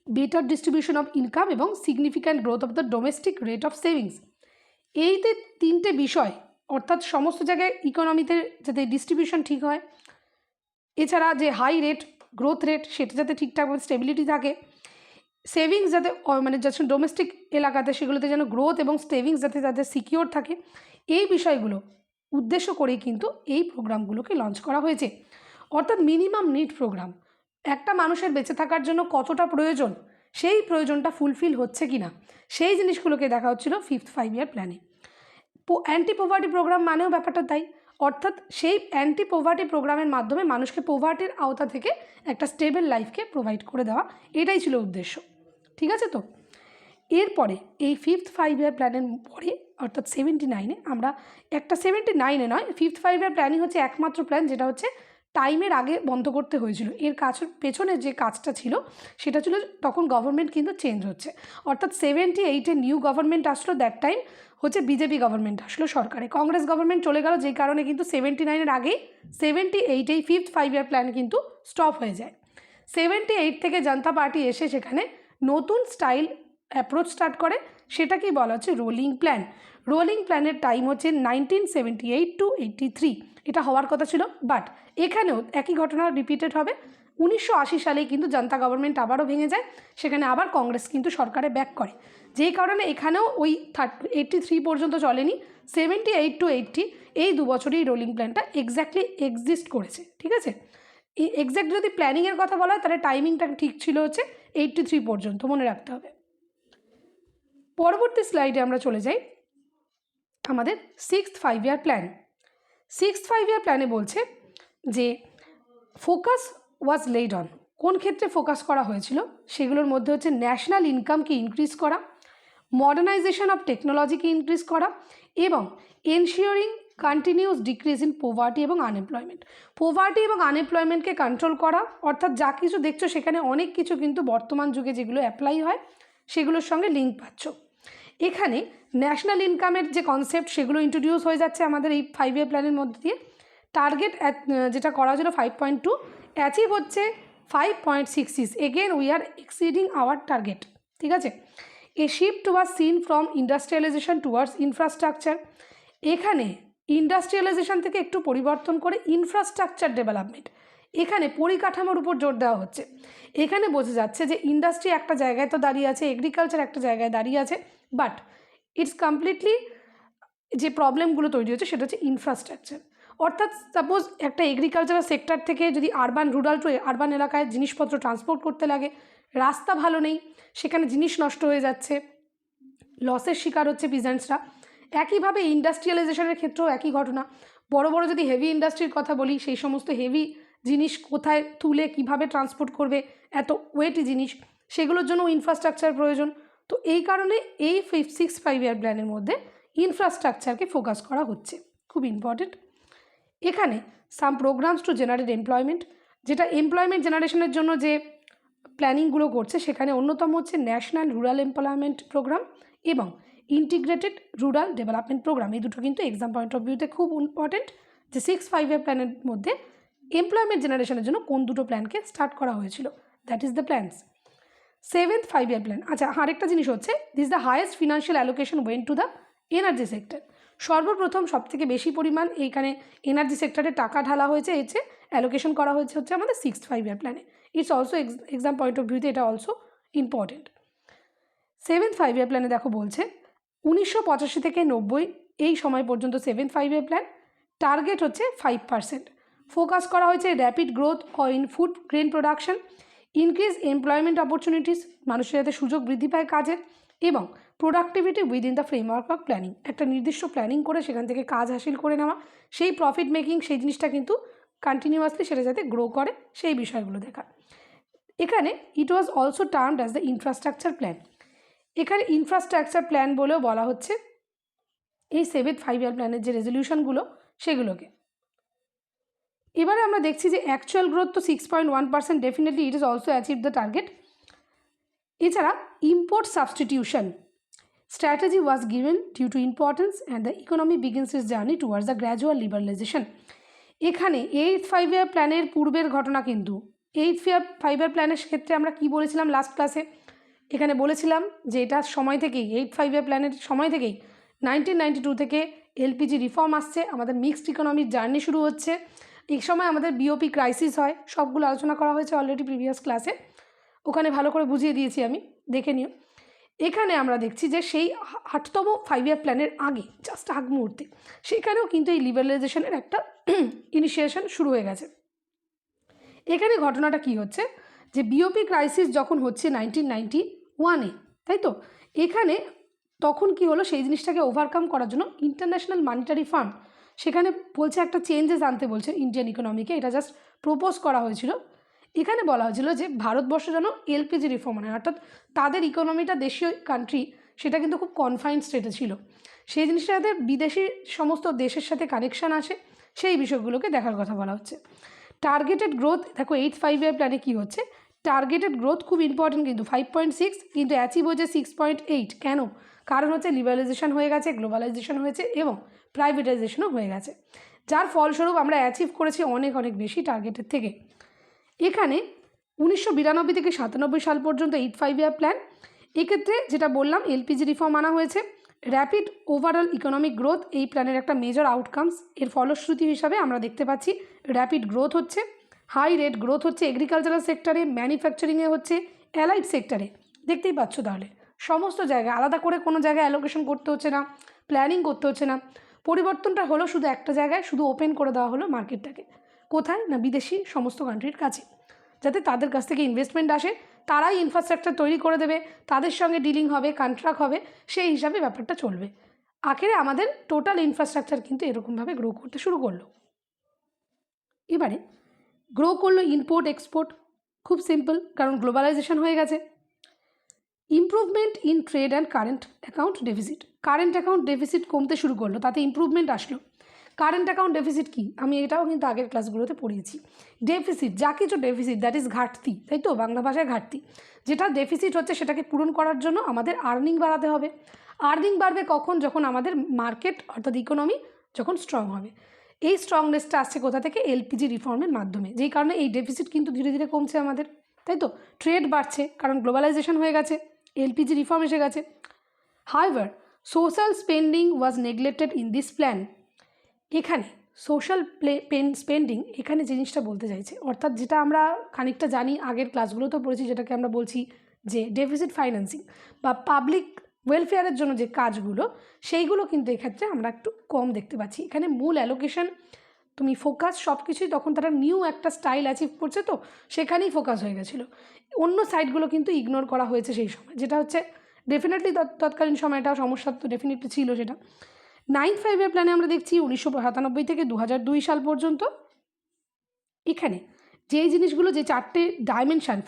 better distribution of income, এবং significant growth of the domestic rate of savings. এই যে 3টে বিষয়, অর্থাৎ সমস্ত জায়গায় ইকোনমিতে যাতে ডিস্ট্রিবিউশন ঠিক হয়, এছাড়া যে হাই রেট গ্রোথ রেট সেটা যাতে ঠিকঠাকভাবে স্টেবিলিটি থাকে, সেভিংস যাতে মানে যাতে ডোমেস্টিক এলাকাতে সেগুলোতে যেন গ্রোথ এবং সেভিংস যাতে তাদের সিকিওর থাকে, এই বিষয়গুলো উদ্দেশ্য করেই কিন্তু এই প্রোগ্রামগুলোকে লঞ্চ করা হয়েছে। অর্থাৎ মিনিমাম নিড প্রোগ্রাম, একটা মানুষের বেঁচে থাকার জন্য কতটা প্রয়োজন, সেই প্রয়োজনটা ফুলফিল হচ্ছে কি না, সেই জিনিসগুলোকে দেখা হচ্ছিল 5th 5 ইয়ার প্ল্যানে। অ্যান্টি পোভার্টি প্রোগ্রাম মানেও ব্যাপারটা তাই, অর্থাৎ সেই অ্যান্টি পোভার্টি প্রোগ্রামের মাধ্যমে মানুষকে পোভার্টির আওতা থেকে একটা স্টেবল লাইফকে প্রোভাইড করে দেওয়া, এটাই ছিল উদ্দেশ্য। ঠিক আছে? তো এরপরে এই 5th 5 ইয়ার প্ল্যানের পরে, অর্থাৎ 79-এ আমরা একটা 79-এ নয়, 5th 5 ইয়ার প্ল্যানই হচ্ছে একমাত্র প্ল্যান যেটা হচ্ছে টাইমের আগে বন্ধ করতে হয়েছিল। এর পেছনে যে কাজটা ছিল সেটা ছিল তখন গভর্নমেন্ট কিন্তু চেঞ্জ হচ্ছে, অর্থাৎ 78-এ নিউ গভর্নমেন্ট আসলো। দ্যাট টাইম হচ্ছে বিজেপি গভর্নমেন্ট আসলো সরকারে, কংগ্রেস গভর্নমেন্ট চলে গেল, যেই কারণে কিন্তু 79-এর আগেই 78-এই 5th 5 ইয়ার প্ল্যান কিন্তু স্টপ হয়ে যায়। 78 থেকে জনতা পার্টি এসে সেখানে নতুন স্টাইল অ্যাপ্রোচ স্টার্ট করে, সেটাকেই বলা হচ্ছে রোলিং প্ল্যান। রোলিং প্ল্যানের টাইম হচ্ছে 1978 to 83, এটা হওয়ার কথা ছিল, বাট এখানেও একই ঘটনা রিপিটেড হবে। 1980 সালেই কিন্তু জনতা গভর্নমেন্ট আবারও ভেঙে যায়, সেখানে আবার কংগ্রেস কিন্তু সরকারে ব্যাক করে, যেই কারণে এখানেও ওই 83 পর্যন্ত চলেনি। 78 to 80 এই 2 বছরই রোলিং প্ল্যানটা এক্স্যাক্টলি এক্সিস্ট করেছে। ঠিক আছে? এই এক্স্যাক্ট যদি প্ল্যানিংয়ের কথা বলা হয় তাহলে টাইমিংটা ঠিক ছিল হচ্ছে 83 পর্যন্ত, মনে রাখতে হবে। পরবর্তী স্লাইডে আমরা চলে যাই আমাদের 6th 5 ইয়ার প্ল্যান। 6th 5 ইয়ার প্ল্যানে বলছে যে ফোকাস ওয়াজ লেড অন, কোন ক্ষেত্রে ফোকাস করা হয়েছিল সেগুলোর মধ্যে হচ্ছে ন্যাশনাল ইনকামকে ইনক্রিজ করা, মডার্নাইজেশন অফ টেকনোলজিকে ইনক্রিজ করা, এবং ensuring continuous decrease in poverty এবং আনএমপ্লয়মেন্ট। পোভার্টি এবং আনএমপ্লয়মেন্টকে কন্ট্রোল করা, অর্থাৎ যা কিছু দেখছো সেখানে অনেক কিছু কিন্তু বর্তমান যুগে যেগুলো অ্যাপ্লাই হয় সেগুলোর সঙ্গে লিঙ্ক পাচ্ছ। এখানে ন্যাশনাল ইনকামের যে কনসেপ্ট সেগুলো ইন্ট্রোডিউস হয়ে যাচ্ছে আমাদের এই 5 ইয়ার প্ল্যানের মধ্যে দিয়ে। টার্গেট যেটা করা হয়েছিল 5.2, অ্যাচিভ হচ্ছে 5.66। Again we are exceeding our target. ঠিক আছে? A shift was seen from industrialisation towards infrastructure. এখানে ইন্ডাস্ট্রিয়ালাইজেশন থেকে একটু পরিবর্তন করে ইনফ্রাস্ট্রাকচার ডেভেলপমেন্ট, এখানে পরিকাঠামোর উপর জোর দেওয়া হচ্ছে। এখানে বোঝা যাচ্ছে যে ইন্ডাস্ট্রি একটা জায়গায় তো দাঁড়িয়ে আছে, এগ্রিকালচার একটা জায়গায় দাঁড়িয়ে আছে, বাট ইটস কমপ্লিটলি যে প্রবলেমগুলো তৈরি হচ্ছে সেটা হচ্ছে ইনফ্রাস্ট্রাকচার। অর্থাৎ সাপোজ একটা এগ্রিকালচারাল সেক্টর থেকে যদি রুরাল টু আরবান এলাকায় জিনিসপত্র ট্রান্সপোর্ট করতে লাগে, রাস্তা ভালো নেই, সেখানে জিনিস নষ্ট হয়ে যাচ্ছে, লসের শিকার হচ্ছে পিজেন্টসরা। একইভাবে ইন্ডাস্ট্রিয়ালাইজেশনের ক্ষেত্রেও একই ঘটনা। বড় বড় যদি হেভি ইন্ডাস্ট্রির কথা বলি, সেই সমস্ত হেভি জিনিস কোথায় তুলে কিভাবে ট্রান্সপোর্ট করবে, এত ওয়েটি জিনিস, সেগুলোর জন্য ইনফ্রাস্ট্রাকচার প্রয়োজন। তো এই কারণে এই 6 5 ইয়ার প্ল্যানের মধ্যে ইনফ্রাস্ট্রাকচারকে ফোকাস করা হচ্ছে, খুব ইম্পর্টেন্ট। এখানে সাম প্রোগ্রামস টু জেনারেট এমপ্লয়মেন্ট, যেটা এমপ্লয়মেন্ট জেনারেশনের জন্য যে প্ল্যানিংগুলো করছে সেখানে অন্যতম হচ্ছে ন্যাশনাল রুরাল এমপ্লয়মেন্ট প্রোগ্রাম এবং ইন্টিগ্রেটেড রুরাল ডেভেলপমেন্ট প্রোগ্রাম। এই দুটো কিন্তু এক্সাম পয়েন্ট অফ ভিউতে খুব ইম্পর্টেন্ট, যে 6 5 প্ল্যানের মধ্যে এমপ্লয়মেন্ট জেনারেশনের জন্য কোন দুটো প্ল্যানকে স্টার্ট করা হয়েছিল, that is the plans. 7th 5 plan. আচ্ছা, আরেকটা জিনিস হচ্ছে, this the highest financial allocation went to the energy sector. সর্বপ্রথম সবথেকে বেশি পরিমাণ এইখানে এনার্জি সেক্টরে টাকা ঢালা হয়েছে, হচ্ছে অ্যালোকেশন করা হয়েছে হচ্ছে আমাদের 6th 5 প্ল্যানে। It's also exam point of ভিউতে এটা অলসো ইম্পর্টেন্ট। 7th 5 প্ল্যানে দেখো বলছে 1985 থেকে 90 এই সময় পর্যন্ত 7th 5 প্ল্যান টার্গেট হচ্ছে 5%। ফোকাস করা হয়েছে rapid growth in food grain production, increase employment opportunities, মানুষের যাতে সুযোগ বৃদ্ধি পায় কাজের, এবং productivity within the framework of planning. একটা নির্দিষ্ট প্ল্যানিং করে সেখান থেকে কাজ হাসিল করে নেওয়া, সেই প্রফিট মেকিং সেই জিনিসটা কিন্তু কন্টিনিউয়াসলি সেটা যাতে গ্রো করে সেই বিষয়গুলো দেখা। এখানে it was also termed as the infrastructure plan. এখানে ইনফ্রাস্ট্রাকচার প্ল্যান বলেও বলা হচ্ছে এই 7th 5 প্ল্যানের যে রেজলিউশনগুলো সেগুলোকে। এবারে আমরা দেখছি যে অ্যাকচুয়াল গ্রোথ তো 6.1%, definitely it is also achieve the target. এছাড়া import substitution strategy was given due to importance and the economy begins its journey towards the gradual liberalisation. এখানে 8th 5 প্ল্যানের পূর্বের ঘটনা কিন্তু 8th 5 প্ল্যানের ক্ষেত্রে আমরা কি বলেছিলাম লাস্ট ক্লাসে, এখানে বলেছিলাম যে এটা সময় থেকেই 8th 5 প্ল্যানের সময় থেকেই 1992 থেকে এলপিজি রিফর্ম আসছে, আমাদের মিক্সড ইকোনমির জার্নি শুরু হচ্ছে। এই সময় আমাদের বিওপি ক্রাইসিস হয়, সবগুলো আলোচনা করা হয়েছে অলরেডি প্রিভিয়াস ক্লাসে, ওখানে ভালো করে বুঝিয়ে দিয়েছি আমি, দেখে নিও। এখানে আমরা দেখছি যে সেই 8তম 5 প্ল্যানের আগে জাস্ট আগ মুহূর্তে সেখানেও কিন্তু এই লিবারালাইজেশনের একটা ইনিশিয়েশন শুরু হয়ে গেছে। এখানে ঘটনাটা কি হচ্ছে, যে বিওপি ক্রাইসিস যখন হচ্ছে 1991-এ, তাই তো, এখানে তখন কি হলো, সেই জিনিসটাকে ওভারকাম করার জন্য ইন্টারন্যাশনাল মনিটারি ফান্ড সেখানে বলছে একটা চেঞ্জেস আনতে বলছে ইন্ডিয়ান ইকোনমিকে, এটা জাস্ট প্রপোজ করা হয়েছিল। এখানে বলা হয়েছিল যে ভারতবর্ষ যেন এলপিজি রিফর্ম আনে, অর্থাৎ তাদের ইকোনমিটা দেশীয় কান্ট্রি সেটা কিন্তু খুব কনফাইন্ড স্টেটে ছিল, সেই জিনিসটা যাতে বিদেশি সমস্ত দেশের সাথে কানেকশান আসে সেই বিষয়গুলোকে দেখার কথা বলা হচ্ছে। টার্গেটেড গ্রোথ দেখো 8th 5 প্ল্যানে কী হচ্ছে, টার্গেটেড গ্রোথ খুব ইম্পর্টেন্ট কিন্তু 5.6, কিন্তু অ্যাচিভ হয়েছে 6.8। কেন? কারণ হচ্ছে লিবারালাইজেশন হয়ে গেছে, গ্লোবালাইজেশন হয়েছে এবং প্রাইভেটাইজেশনও হয়ে গেছে, যার ফলস্বরূপ আমরা অ্যাচিভ করেছি অনেক অনেক বেশি টার্গেটের থেকে। এখানে 1992 থেকে 97 সাল পর্যন্ত 8th 5 প্ল্যান, এক্ষেত্রে যেটা বললাম এলপিজি রিফর্ম আনা হয়েছে, র্যাপিড ওভারঅল ইকোনমিক গ্রোথ এই প্ল্যানের একটা মেজর আউটকামস। এর ফলশ্রুতি হিসাবে আমরা দেখতে পাচ্ছি র্যাপিড গ্রোথ হচ্ছে, হাই রেট গ্রোথ হচ্ছে এগ্রিকালচারাল সেক্টরে, ম্যানুফ্যাকচারিংয়ে হচ্ছে, অ্যালাইড সেক্টরে, দেখতেই পাচ্ছ তাহলে সমস্ত জায়গায় আলাদা করে কোনো জায়গায় অ্যালোকেশন করতে হচ্ছে না, প্ল্যানিং করতে হচ্ছে না। পরিবর্তনটা হলো শুধু একটা জায়গায়, শুধু ওপেন করে দেওয়া হলো মার্কেটটাকে, কোথায় না বিদেশি সমস্ত কান্ট্রির কাছে, যাতে তাদের কাছ থেকে ইনভেস্টমেন্ট আসে, তারাই ইনফ্রাস্ট্রাকচার তৈরি করে দেবে, তাদের সঙ্গে ডিলিং হবে, কন্ট্রাক্ট হবে, সেই হিসাবে ব্যাপারটা চলবে। আখেরে আমাদের টোটাল ইনফ্রাস্ট্রাকচার কিন্তু এরকমভাবে গ্রো করতে শুরু করলো। এবারে গ্রো করলো ইম্পোর্ট এক্সপোর্ট, খুব সিম্পল, কারণ গ্লোবালাইজেশন হয়ে গেছে। Improvement in trade and current account deficit, current account deficit কমতে শুরু করলো, তাতে ইমপ্রুভমেন্ট আসলো। কারেন্ট অ্যাকাউন্ট ডেফিসিট কি, আমি এটাও কিন্তু আগের ক্লাসগুলোতে পড়িয়েছি। ডেফিসিট, যা কিছু ডেফিসিট, দ্যাট ইজ ঘাটতি, তাই তো, বাংলা ভাষায় ঘাটতি, যেটা ডেফিসিট হচ্ছে সেটাকে পূরণ করার জন্য আমাদের আর্নিং বাড়াতে হবে। আর্নিং বাড়বে কখন, যখন আমাদের মার্কেট অর্থাৎ ইকোনমি যখন স্ট্রং হবে। এই স্ট্রংনেসটা আসছে কোথা থেকে, এলপিজি রিফর্মের মাধ্যমে, যেই কারণে এই ডেফিসিট কিন্তু ধীরে ধীরে কমছে আমাদের, তাই তো। ট্রেড বাড়ছে কারণ গ্লোবালাইজেশন হয়ে গেছে, এলপিজি রিফর্ম এসে গেছে। However social spending was neglected in this plan. এখানে সোশ্যাল স্পেন্ডিং এখানে জিনিসটা বলতে চাইছে, অর্থাৎ যেটা আমরা খানিকটা জানি আগের ক্লাসগুলোতেও পড়েছি, যেটাকে আমরা বলছি যে ডেফিসিট ফাইন্যান্সিং বা পাবলিক ওয়েলফেয়ারের জন্য যে কাজগুলো, সেইগুলো কিন্তু এক্ষেত্রে আমরা একটু কম দেখতে পাচ্ছি। এখানে মূল অ্যালোকেশন তুমি ফোকাস সব কিছুই তখন তারা নিউ একটা স্টাইল অ্যাচিভ করছে, তো সেখানেই ফোকাস হয়ে গেছিলো, অন্য সাইডগুলো কিন্তু ইগনোর করা হয়েছে সেই সময়, যেটা হচ্ছে ডেফিনেটলি তৎকালীন সময়টা সমস্যা তো ডেফিনেটলি ছিল সেটা। 9th 5 প্ল্যানে আমরা দেখছি 1997 থেকে 2002 সাল পর্যন্ত। এখানে যেই জিনিসগুলো, যে চারটে ডাইমেনশান,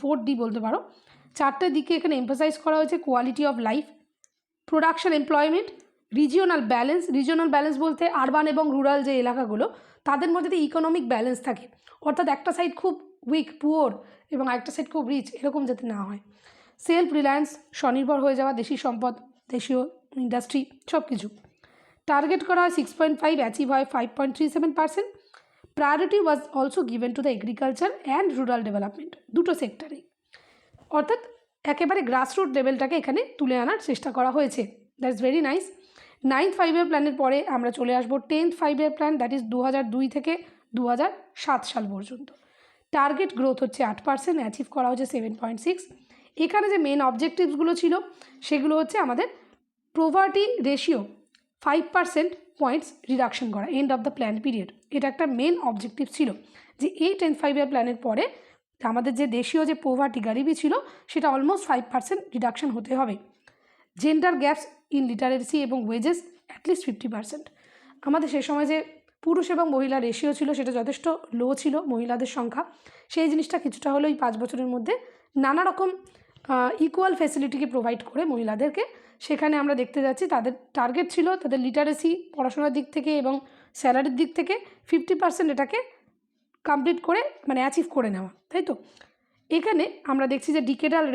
4D বলতে পারো, চারটে দিকে এখানে এমফাসাইজ করা হয়েছে। Quality of life, production employment, regional balance বলতে আরবান এবং রুরাল যে এলাকাগুলো তাদের মধ্যে ইকোনমিক ব্যালেন্স থাকে, অর্থাৎ একটা সাইড খুব উইক পুয়ার এবং একটা সাইড খুব রিচ, এরকম যাতে না হয়। সেলফ রিলায়েন্স, স্বনির্ভর হয়ে যাওয়া, দেশি সম্পদ, দেশীয় ইন্ডাস্ট্রি সব কিছু। টার্গেট করা হয় 6.5, অ্যাচিভ হয় 5.37%। Priority was also given to the agriculture and rural development, দুটো সেক্টরেই, অর্থাৎ একেবারে গ্রাসরুট লেভেলটাকে এখানে তুলে আনার চেষ্টা করা হয়েছে। That is very nice. 9th 5-year প্ল্যানের পরে আমরা চলে আসবো 10th 5-year plan, that is 2002 থেকে 2007 সাল পর্যন্ত। টার্গেট গ্রোথ হচ্ছে 8%, অ্যাচিভ করা হচ্ছে 7.6। এখানে যে মেন অবজেক্টিভসগুলো ছিল সেগুলো হচ্ছে আমাদের পোভার্টি রেশিও 5% পয়েন্টস রিডাকশন করা end of the plan period, এটা একটা মেন অবজেক্টিভ ছিল যে এই 10th 5-year প্ল্যানের পরে আমাদের যে দেশীয় যে পোভার্টি গরিবি ছিল সেটা অলমোস্ট 5% রিডাকশন হতে হবে। জেন্ডার গ্যাপস ইন লিটারেসি এবং ওয়েজেস অ্যাটলিস্ট 50%। আমাদের সে সময় যে পুরুষ এবং মহিলা রেশিও ছিল সেটা যথেষ্ট লো ছিল, মহিলাদের সংখ্যা, সেই জিনিসটা কিছুটা হলেও এই 5 বছরের মধ্যে নানা রকম ইকুয়াল ফ্যাসিলিটিকে প্রোভাইড করে মহিলাদেরকে সেখানে আমরা দেখতে যাচ্ছি তাদের টার্গেট ছিল তাদের লিটারেসি পড়াশোনার দিক থেকে এবং স্যালারির দিক থেকে 50% এটাকে কমপ্লিট করে মানে অ্যাচিভ করে নেওয়া, তাই তো। এখানে আমরা দেখছি যে ডিকেডাল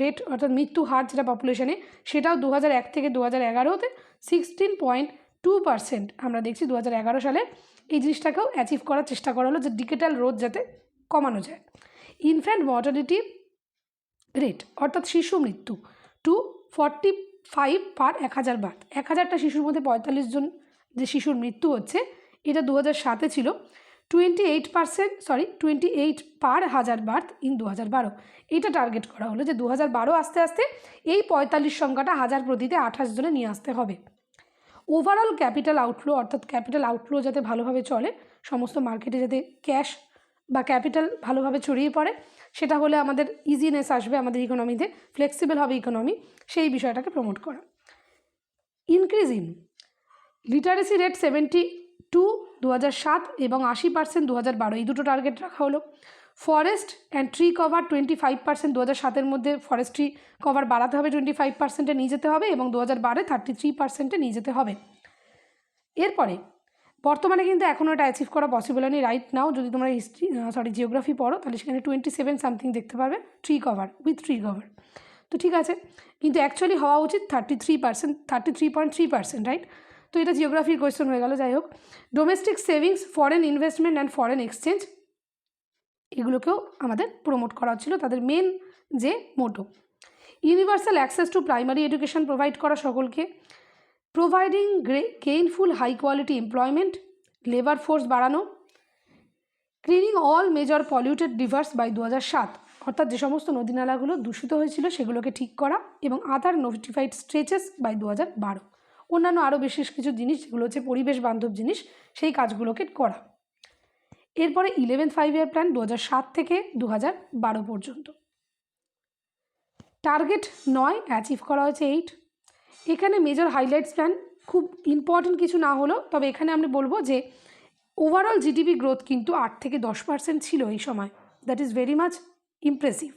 রেট অর্থাৎ মৃত্যু হার যেটা পপুলেশনে সেটাও 2001 থেকে 2011-তে 16.2% আমরা দেখছি 2011 সালে এই জিনিসটাকেও অ্যাচিভ করার চেষ্টা করা হলো যে ডিকেডাল রোধ যাতে কমানো যায়। ইনফ্যান্ট মর্টালিটি রেট অর্থাৎ শিশু মৃত্যু 245 পার 1000 বার্থ, 1000টা শিশুর মধ্যে 45 জন যে শিশুর মৃত্যু হচ্ছে এটা 2007-এ ছিল 28 পার 1000 বার্থ ইন 2012। এটা টার্গেট করা হলো যে 2012 আস্তে আস্তে এই 45 সংখ্যাটা 1000 প্রতিতে 28 জনে নিয়ে আসতে হবে। ওভারঅল ক্যাপিটাল আউটফ্লো অর্থাৎ ক্যাপিটাল আউটফ্লো যাতে ভালোভাবে চলে, সমস্ত মার্কেটে যাতে ক্যাশ বা ক্যাপিটাল ভালোভাবে ছড়িয়ে পড়ে, সেটা হলে আমাদের ইজিনেস আসবে আমাদের ইকোনমিতে, ফ্লেক্সিবল হবে ইকোনমি, সেই বিষয়টাকে প্রমোট করা। ইনক্রিজ ইন লিটারেসি রেট 72 2007 এবং 80% 2012, এই দুটো টার্গেট রাখা হলো। ফরেস্ট অ্যান্ড ট্রি কভার 25% 2007-এর মধ্যে ফরেস্ট্রি কভার বাড়াতে হবে 25%-এ নিয়ে যেতে হবে এবং 2012-এ 33%-এ নিয়ে যেতে হবে। এরপরে বর্তমানে কিন্তু এখনও এটা অ্যাচিভ করা পসিবল হয়নি রাইট নাও, যদি তোমরা জিওগ্রাফি পড়ো তাহলে সেখানে 27 সামথিং দেখতে পারবে tree cover with tree cover, তো ঠিক আছে, কিন্তু অ্যাকচুয়ালি হওয়া উচিত 33.3%, রাইট। তো এটা জিওগ্রাফির কোয়েশ্চেন হয়ে গেল। যাই হোক, domestic savings, foreign investment and foreign exchange এগুলোকেও আমাদের প্রমোট করা হচ্ছিল, তাদের মেন যে motto. Universal access to primary education provide করা সকলকে, providing gainful high quality employment, labour force বাড়ানো, cleaning all major polluted rivers by 2007, অর্থাৎ যে সমস্ত নদী নালাগুলো দূষিত হয়েছিল সেগুলোকে ঠিক করা এবং আদার নোটিফাইড স্ট্রেচেস বাই 2012, অন্যান্য আরও বিশেষ কিছু জিনিস যেগুলো হচ্ছে পরিবেশ বান্ধব জিনিস সেই কাজগুলোকে করা। এরপরে 11th 5-year প্ল্যান 2007 থেকে 2012 পর্যন্ত। টার্গেট 9, অ্যাচিভ করা হয়েছে 8। এখানে মেজর হাইলাইটস প্ল্যান খুব ইম্পর্টেন্ট কিছু না হলেও তবে এখানে আমি বলবো যে ওভারঅল জিডিপি গ্রোথ কিন্তু 8 থেকে 10% ছিল এই সময়, that is very much impressive.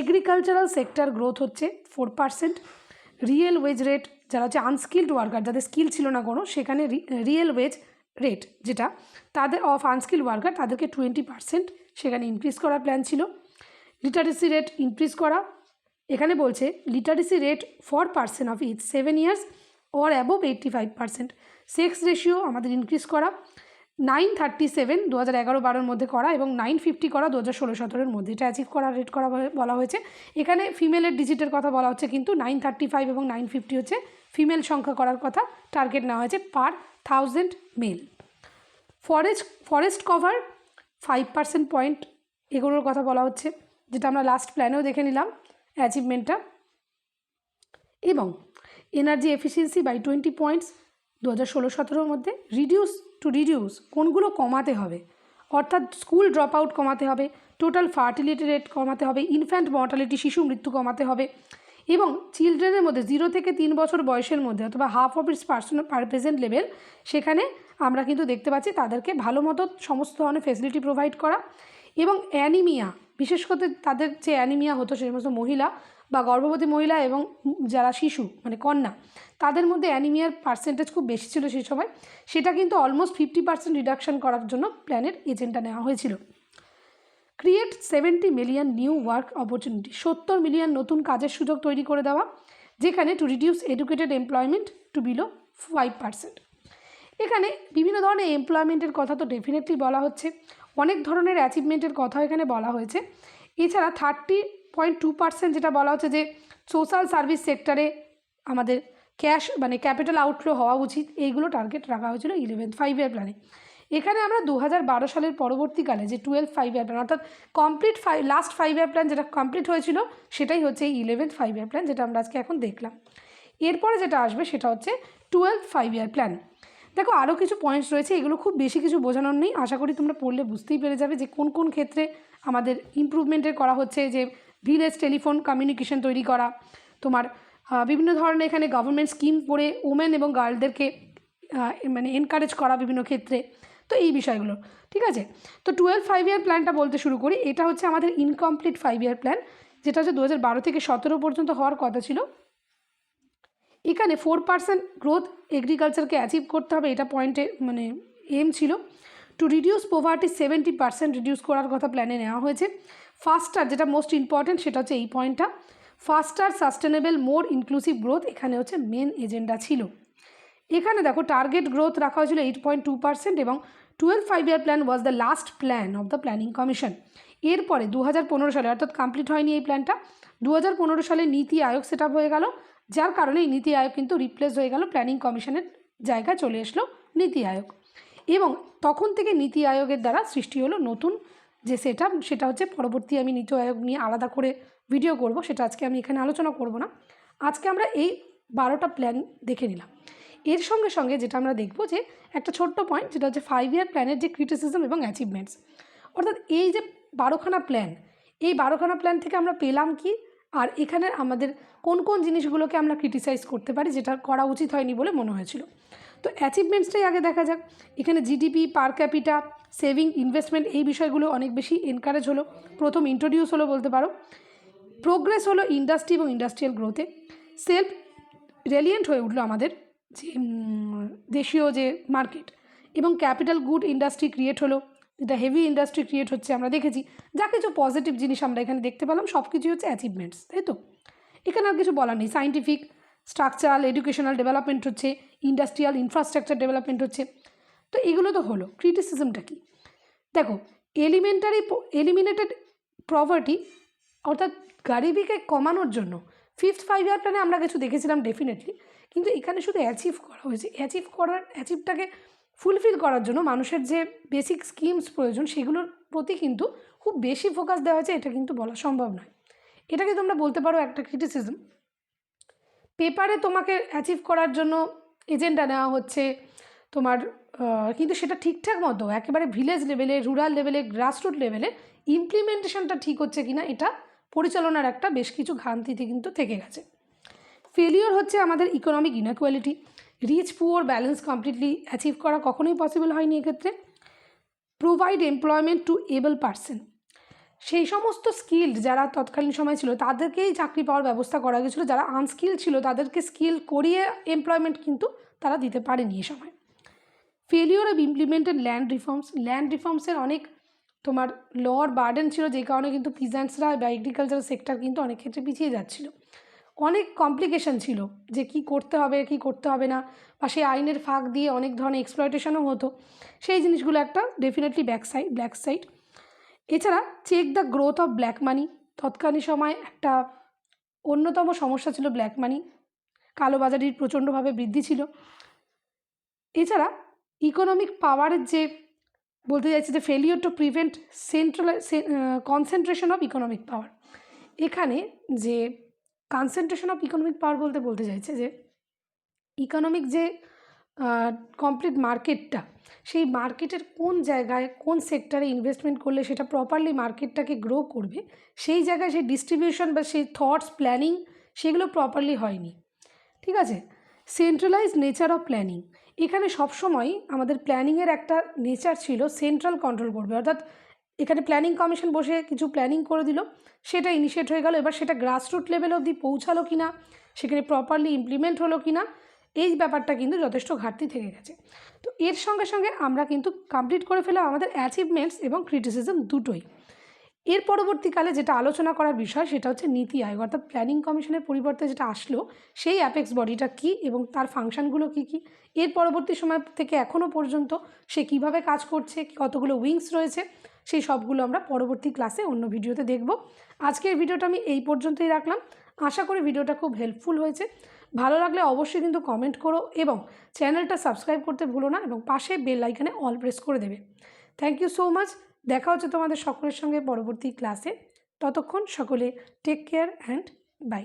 Agricultural sector growth হচ্ছে 4%। রিয়েল ওয়েজ রেট, যারা হচ্ছে আনস্কিল্ড ওয়ার্কার যাদের স্কিল ছিল না কোনো, সেখানে রিয়েল ওয়েজ রেট যেটা তাদের অফ আনস্কিল্ড ওয়ার্কার তাদেরকে 20% সেখানে ইনক্রিজ করার প্ল্যান ছিল। লিটারেসি রেট ইনক্রিজ করা, এখানে বলছে literacy rate for person of age 7 years or above 85%। Sex ratio আমাদের ইনক্রিজ করা 937 2011-12 মধ্যে করা এবং 950 করা 2016-17 মধ্যে, এটা অ্যাচিভ করা রেট করা বলা হয়েছে। এখানে ফিমেলের ডিজিটের কথা বলা হচ্ছে কিন্তু 935 এবং 950 হচ্ছে ফিমেল সংখ্যা করার কথা টার্গেট নেওয়া হয়েছে পার 1000 মেল। ফরেস্ট কভার 5% পয়েন্ট এগুলোর কথা বলা হচ্ছে, যেটা আমরা লাস্ট প্ল্যানেও দেখে নিলাম অ্যাচিভমেন্টটা। এবং এনার্জি এফিসিয়েন্সি বাই 20 points 2016-17 মধ্যে। রিডিউস কোনগুলো কমাতে হবে, অর্থাৎ স্কুল ড্রপ আউট কমাতে হবে, টোটাল ফার্টিলিটি রেট কমাতে হবে, ইনফ্যান্ট মর্টালিটি শিশু মৃত্যু কমাতে হবে এবং চিলড্রেনের মধ্যে 0 থেকে 3 বছর বয়সের মধ্যে অথবা half of its personal present level, সেখানে আমরা কিন্তু দেখতে পাচ্ছি তাদেরকে ভালো মতো সমস্ত ধরনের ফেসিলিটি প্রোভাইড করা এবং অ্যানিমিয়া বিশেষ করে তাদের যে অ্যানিমিয়া হতো সেই সমস্ত মহিলা বা গর্ভবতী মহিলা এবং যারা শিশু মানে কন্যা, তাদের মধ্যে অ্যানিমিয়ার পার্সেন্টেজ খুব বেশি ছিল সেই সময়। সেটা কিন্তু অলমোস্ট 50% রিডাকশন করার জন্য প্ল্যানের এজেন্ডা নেওয়া হয়েছিল। Create 70 million new work opportunity, 70 million নতুন কাজের সুযোগ তৈরি করে দেওয়া, যেখানে to reduce educated employment two below 5%। এখানে বিভিন্ন ধরনের এমপ্লয়মেন্টের কথা তো ডেফিনেটলি বলা হচ্ছে, অনেক ধরনের অ্যাচিভমেন্টের কথা এখানে বলা হয়েছে। এছাড়া 30.2% যেটা বলা হচ্ছে যে সোশ্যাল সার্ভিস সেক্টরে আমাদের ক্যাশ মানে ক্যাপিটাল আউটফ্লো হওয়া উচিত, এইগুলো টার্গেট রাখা হয়েছিল 11th 5 ইয়ার প্ল্যানে। এখানে আমরা 2012 সালের পরবর্তীকালে যে 12th 5 ইয়ার প্ল্যান অর্থাৎ লাস্ট 5 ইয়ার প্ল্যান যেটা কমপ্লিট হয়েছিল সেটাই হচ্ছে এই 11th 5 ইয়ার প্ল্যান, যেটা আমরা আজকে এখন দেখলাম। এরপরে যেটা আসবে সেটা হচ্ছে 12th 5 ইয়ার প্ল্যান। দেখো আরও কিছু পয়েন্টস রয়েছে, এগুলো খুব বেশি কিছু বোঝানোর নেই, আশা করি তোমরা পড়লে বুঝতেই পেরে যাবে যে কোন কোন ক্ষেত্রে আমাদের ইমপ্রুভমেন্টের করা হচ্ছে। যে ভিলেজ টেলিফোন কমিউনিকেশন তৈরি করা, তোমার বিভিন্ন ধরনের এখানে গভর্নমেন্ট স্কিম করে ওমেন এবং গার্লদেরকে মানে এনকারেজ করা বিভিন্ন ক্ষেত্রে, তো এই বিষয়গুলো ঠিক আছে। তো 12th 5 ইয়ার প্ল্যানটা বলতে শুরু করি। এটা হচ্ছে আমাদের ইনকমপ্লিট 5 ইয়ার প্ল্যান, যেটা হচ্ছে 2012 থেকে 17 পর্যন্ত হওয়ার কথা ছিল। এখানে 4% গ্রোথ এগ্রিকালচারকে অ্যাচিভ করতে হবে, এটা পয়েন্টে মানে এম ছিল। টু রিডিউস পোভার্টি 70% রিডিউস করার কথা প্ল্যানে নেওয়া হয়েছে। ফাস্টার, যেটা মোস্ট ইম্পর্ট্যান্ট সেটা হচ্ছে এই পয়েন্টটা, ফাস্টার সাস্টেনেবল মোর ইনক্লুসিভ গ্রোথ এখানে হচ্ছে মেন এজেন্ডা ছিল। এখানে দেখো টার্গেট গ্রোথ রাখা হয়েছিল 8.2% এবং 12th 5 year plan was the last plan of the planning commission. এরপরে 2015 সালে, অর্থাৎ কমপ্লিট হয়নি এই প্ল্যানটা, 2015 সালে নীতি আয়োগ সেট আপ হয়ে গেল, যার কারণে এই নীতি আয়োগ কিন্তু রিপ্লেস হয়ে গেল, প্ল্যানিং কমিশনের জায়গায় চলে আসলো নীতি আয়োগ। এবং তখন থেকে নীতি আয়োগের দ্বারা সৃষ্টি হলো নতুন যে সেট আপ, সেটা হচ্ছে পরবর্তী আমি নীতি আয়োগ নিয়ে আলাদা করে ভিডিও করব, সেটা আজকে আমি এখানে আলোচনা করব না। আজকে আমরা এই 12টা প্ল্যান দেখে নিলাম। এর সঙ্গে সঙ্গে যেটা আমরা দেখব যে একটা ছোট্ট পয়েন্ট, যেটা হচ্ছে 5 ইয়ার প্ল্যানের যে ক্রিটিসিজম এবং অ্যাচিভমেন্টস, অর্থাৎ এই যে 12খানা প্ল্যান, এই 12খানা প্ল্যান থেকে আমরা পেলাম কি, আর এখানে আমাদের কোন কোন জিনিসগুলোকে আমরা ক্রিটিসাইজ করতে পারি যেটা করা উচিত হয়নি বলে মনে হয়েছিল। তো অ্যাচিভমেন্টসটাই আগে দেখা যাক। এখানে জিডিপি, পার ক্যাপিটা, সেভিং, ইনভেস্টমেন্ট, এই বিষয়গুলো অনেক বেশি এনকারেজ হলো, প্রথম ইন্ট্রোডিউস হলো বলতে পারো। প্রোগ্রেস হলো ইন্ডাস্ট্রি এবং ইন্ডাস্ট্রিয়াল গ্রোথে। সেলফ রেলিয়েন্ট হয়ে উঠলো আমাদের যে দেশীয় যে মার্কেট, এবং ক্যাপিটাল গুড ইন্ডাস্ট্রি ক্রিয়েট হলো, যেটা হেভি ইন্ডাস্ট্রি ক্রিয়েট হচ্ছে আমরা দেখেছি। যা কিছু পজিটিভ জিনিস আমরা এখানে দেখতে পেলাম সব কিছুই হচ্ছে অ্যাচিভমেন্টস, তাই তো? এখানে আর কিছু বলার নেই। সায়েন্টিফিক, স্ট্রাকচারাল, এডুকেশনাল ডেভেলপমেন্ট হচ্ছে, ইন্ডাস্ট্রিয়াল ইনফ্রাস্ট্রাকচার ডেভেলপমেন্ট হচ্ছে। তো এগুলো তো হলো। ক্রিটিসিজমটা কি দেখো, এলিমিনেটেড পভার্টি অর্থাৎ গরিবিকে কমানোর জন্য 5th 5 ইয়ার প্ল্যানে আমরা কিছু দেখেছিলাম ডেফিনেটলি, কিন্তু এখানে শুধু অ্যাচিভ করা হয়েছে। অ্যাচিভটাকে ফুলফিল করার জন্য মানুষের যে বেসিক স্কিমস প্রয়োজন সেগুলোর প্রতি কিন্তু খুব বেশি ফোকাস দেওয়া হয়েছে, এটা কিন্তু বলা সম্ভব নয়। এটাকে তোমরা বলতে পারো একটা ক্রিটিসিজম। পেপারে তোমাকে অ্যাচিভ করার জন্য এজেন্ডা নেওয়া হচ্ছে তোমার, কিন্তু সেটা ঠিকঠাক মতো একেবারে ভিলেজ লেভেলে, রুরাল লেভেলে, গ্রাসরুট লেভেলে ইমপ্লিমেন্টেশনটা ঠিক হচ্ছে কিনা, এটা পরিচালনার একটা বেশ কিছু ঘাটতিতে কিন্তু থেকে গেছে। ফেলিওর হচ্ছে আমাদের economic inequality, rich poor balance completely achieve করা কখনোই পসিবল হয়নি এক্ষেত্রে। Provide employment to able person, সেই সমস্ত স্কিল্ড যারা তৎকালীন সময় ছিল তাদেরকেই চাকরি পাওয়ার ব্যবস্থা করা গেছিলো, যারা আনস্কিল ছিল তাদেরকে স্কিল করিয়ে এমপ্লয়মেন্ট কিন্তু তারা দিতে পারেনি এ সময়। ফেলিওর অফ ইমপ্লিমেন্টেড ল্যান্ড রিফর্মসের অনেক তোমার লর বার্ডেন ছিল, যে কারণে কিন্তু পিজেন্টসরা বা এগ্রিকালচারাল সেক্টর কিন্তু অনেক ক্ষেত্রে পিছিয়ে যাচ্ছিল। অনেক কমপ্লিকেশন ছিল যে কি করতে হবে কি করতে হবে না, বা সেই আইনের ফাঁক দিয়ে অনেক ধরনের এক্সপ্লয়টেশনও হতো। সেই জিনিসগুলো একটা ডেফিনেটলি ব্ল্যাক সাইড। এছাড়া check the growth of black money, তৎকালীন সময় একটা অন্যতম সমস্যা ছিল ব্ল্যাক মানি, কালোবাজারির প্রচণ্ডভাবে বৃদ্ধি ছিল। এছাড়া ইকোনমিক পাওয়ারের যে বলতে চাইছে যে failure to prevent concentration of economic পাওয়ার, এখানে যে কনসেন্ট্রেশন অফ ইকোনমিক পাওয়ার বলতে চাইছে যে ইকোনমিক যে কমপ্লিট মার্কেটটা, সেই মার্কেটের কোন জায়গায় কোন সেক্টরে ইনভেস্টমেন্ট করলে সেটা প্রপারলি মার্কেটটাকে গ্রো করবে, সেই জায়গায় সেই ডিস্ট্রিবিউশন বা সেই থটস প্ল্যানিং সেগুলো প্রপারলি হয়নি, ঠিক আছে। সেন্ট্রালাইজ নেচার অফ প্ল্যানিং, এখানে সবসময় আমাদের প্ল্যানিংয়ের একটা নেচার ছিল সেন্ট্রাল কন্ট্রোল করবে, অর্থাৎ এখানে প্ল্যানিং কমিশন বসে কিছু প্ল্যানিং করে দিল, সেটা ইনিশিয়েট হয়ে গেল। এবার সেটা গ্রাসরুট লেভেল অবধি পৌঁছালো কি না, সেখানে প্রপারলি ইমপ্লিমেন্ট হলো কি না, এই ব্যাপারটা কিন্তু যথেষ্ট ঘাটতি থেকে গেছে। তো এর সঙ্গে সঙ্গে আমরা কিন্তু কমপ্লিট করে ফেলাম আমাদের অ্যাচিভমেন্টস এবং ক্রিটিসিজম দুটোই। এর পরবর্তীকালে যেটা আলোচনা করার বিষয় সেটা হচ্ছে নীতি আয়োগ, অর্থাৎ প্ল্যানিং কমিশনের পরিবর্তে যেটা আসলো সেই অ্যাপেক্স বডিটা কী এবং তার ফাংশনগুলো কী কী, এর পরবর্তী সময় থেকে এখনও পর্যন্ত সে কিভাবে কাজ করছে, কতগুলো উইংস রয়েছে, সেই সবগুলো আমরা পরবর্তী ক্লাসে অন্য ভিডিওতে দেখব। আজকের ভিডিওটা আমি এই পর্যন্তই রাখলাম। আশা করি ভিডিওটা খুব হেল্পফুল হয়েছে। ভালো লাগলে অবশ্যই কিন্তু কমেন্ট করো এবং চ্যানেলটা সাবস্ক্রাইব করতে ভুলো না এবং পাশে বেল আইকনে অল প্রেস করে দেবে। Thank you so much. দেখা হচ্ছে তোমাদের সকলের সঙ্গে পরবর্তী ক্লাসে। ততক্ষণ সকলে টেক কেয়ার অ্যান্ড বাই।